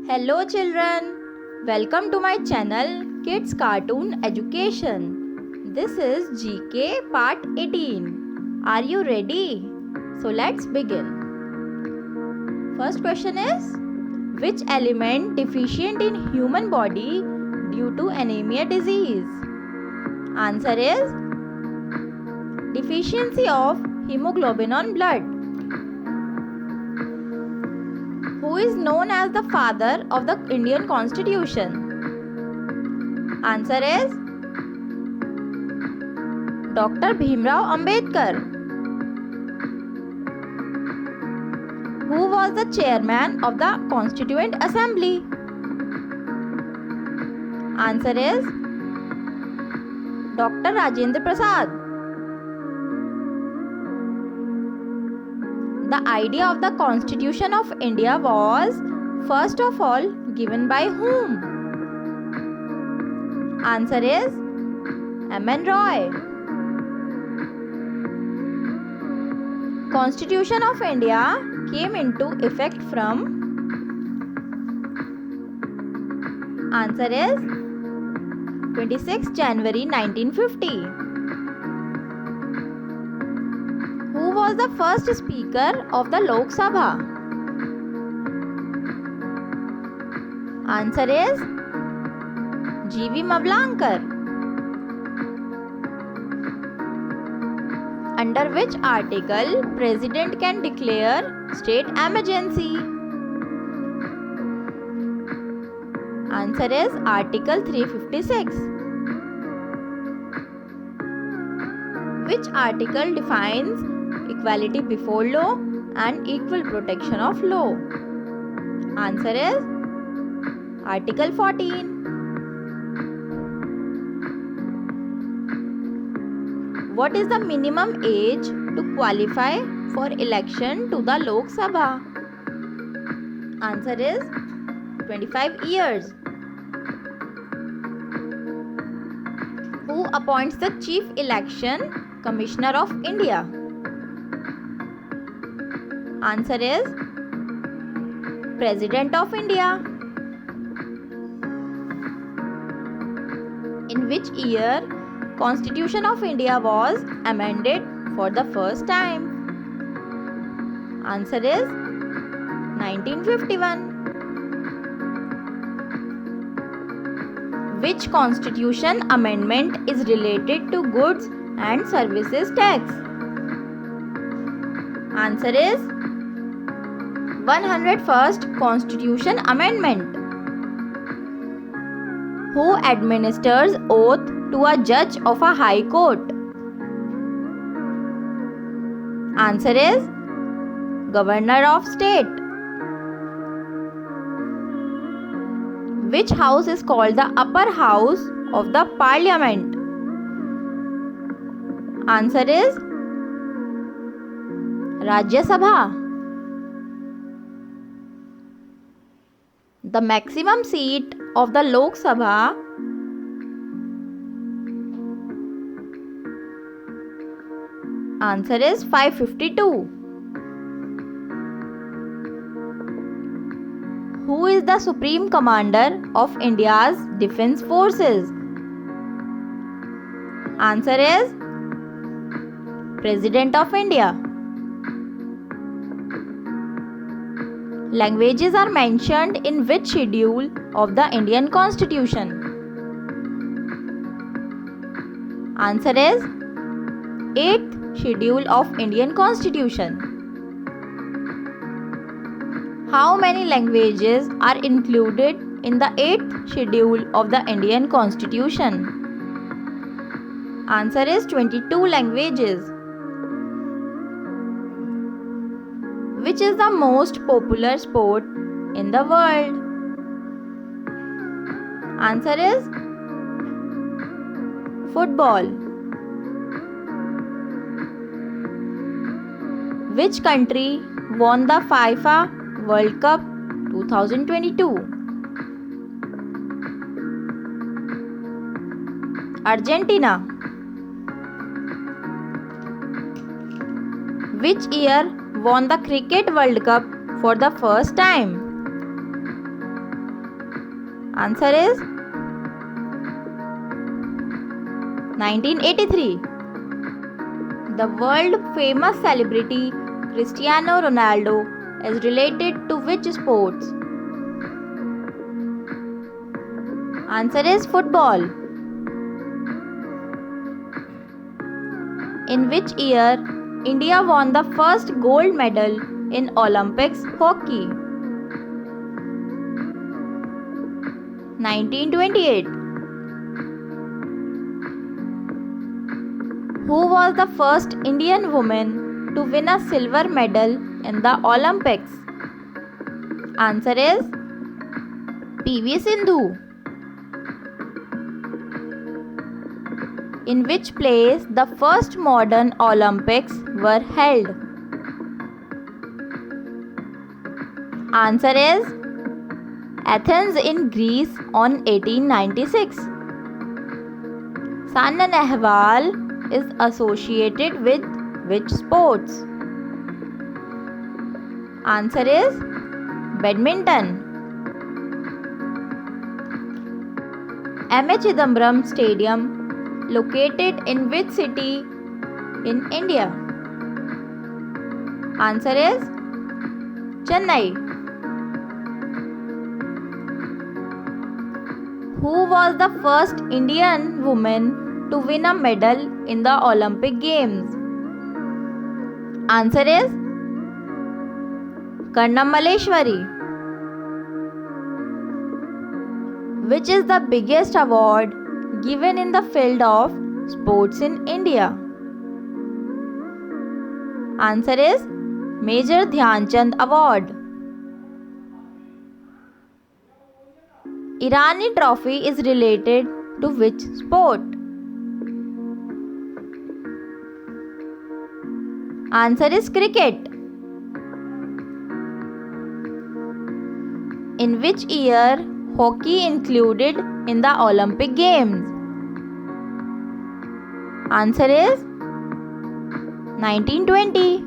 Hello children, welcome to my channel Kids Cartoon Education. This is GK part 18. Are you ready? So let's begin. First question is, which element deficient in human body due to anemia disease? Answer is deficiency of hemoglobin on blood. Who is known as the father of the Indian Constitution? Answer is Dr. Bhimrao Ambedkar. Who was the chairman of the Constituent Assembly? Answer is Dr. Rajendra Prasad. The idea of the Constitution of India was first of all given by whom? Answer is M.N. Roy. Constitution of India came into effect from? Answer is 26 January 1950. Who was the first speaker of the Lok Sabha? Answer is G.V. Mavlankar. Under which article President can declare state emergency? Answer is Article 356. Which article defines equality before law and equal protection of law? Answer is Article 14. What is the minimum age to qualify for election to the Lok Sabha? Answer is 25 years. Who appoints the Chief Election Commissioner of India? Answer is President of India. In which year Constitution of India was amended for the first time? Answer is 1951. Which constitution amendment is related to goods and services tax? Answer is 101st Constitution Amendment. Who administers oath to a judge of a high court? Answer is Governor of State. Which house is called the upper house of the Parliament? Answer is Rajya Sabha. The maximum seat of the Lok Sabha answer is 552. Who is the Supreme Commander of India's Defence Forces? Answer is President of India. Languages are mentioned in which schedule of the Indian Constitution? Answer is 8th Schedule of Indian Constitution. How many languages are included in the 8th Schedule of the Indian Constitution? Answer is 22 languages. Which is the most popular sport in the world? Answer is football. Which country won the FIFA World Cup 2022? Argentina. Which year won the Cricket World Cup for the first time? Answer is 1983. The world famous celebrity Cristiano Ronaldo is related to which sports? Answer is football. In which year India won the first gold medal in Olympics hockey? 1928. Who was the first Indian woman to win a silver medal in the Olympics? Answer is PV Sindhu. In which place the first modern Olympics were held? Answer is Athens in Greece on 1896. Saina Nehwal is associated with which sports? Answer is badminton. M.A. Chidambaram Stadium located in which city in India? Answer is Chennai. Who was the first Indian woman to win a medal in the Olympic Games? Answer is Karnam Malleshwari. Which is the biggest award given in the field of sports in India? Answer is Major Dhyan Chand Award. Irani Trophy is related to which sport? Answer is cricket. In which year hockey included in the Olympic Games? Answer is 1920.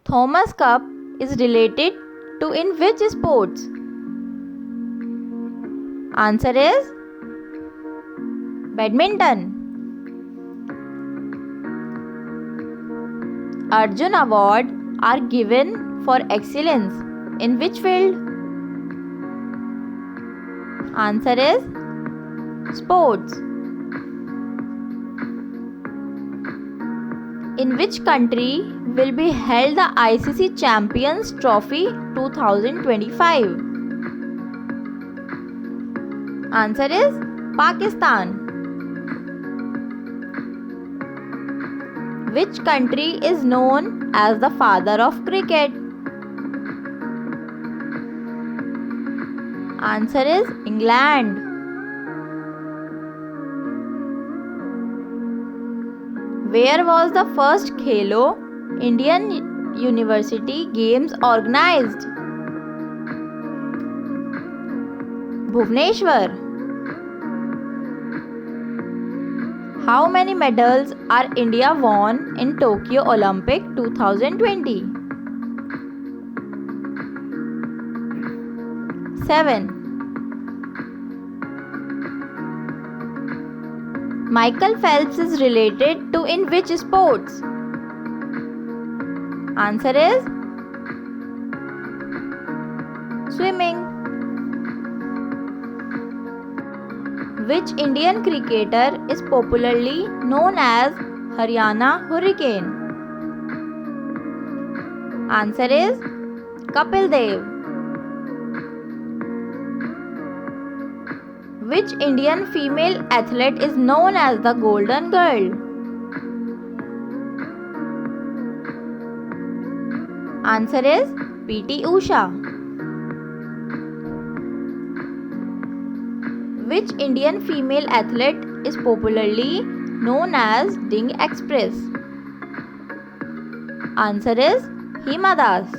Thomas Cup is related to in which sports? Answer is badminton. Arjun Award are given for excellence in which field? Answer is sports. In which country will be held the ICC Champions Trophy 2025? Answer is Pakistan. Which country is known as the father of cricket? Answer is England. Where was the first Khelo Indian University Games organized? Bhubaneswar. How many medals are India won in Tokyo Olympic 2020? 7. Michael Phelps is related to in which sports? Answer is swimming. Which Indian cricketer is popularly known as Haryana Hurricane? Answer is Kapil Dev. Which Indian female athlete is known as the Golden Girl? Answer is P.T. Usha. Which Indian female athlete is popularly known as Ding Express? Answer is Hima Das.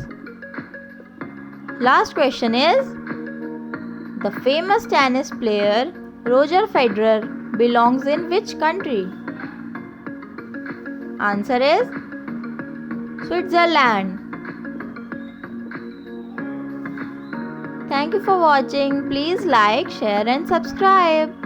Last question is, the famous tennis player Roger Federer belongs in which country? Answer is Switzerland. Thank you for watching. Please like, share and subscribe.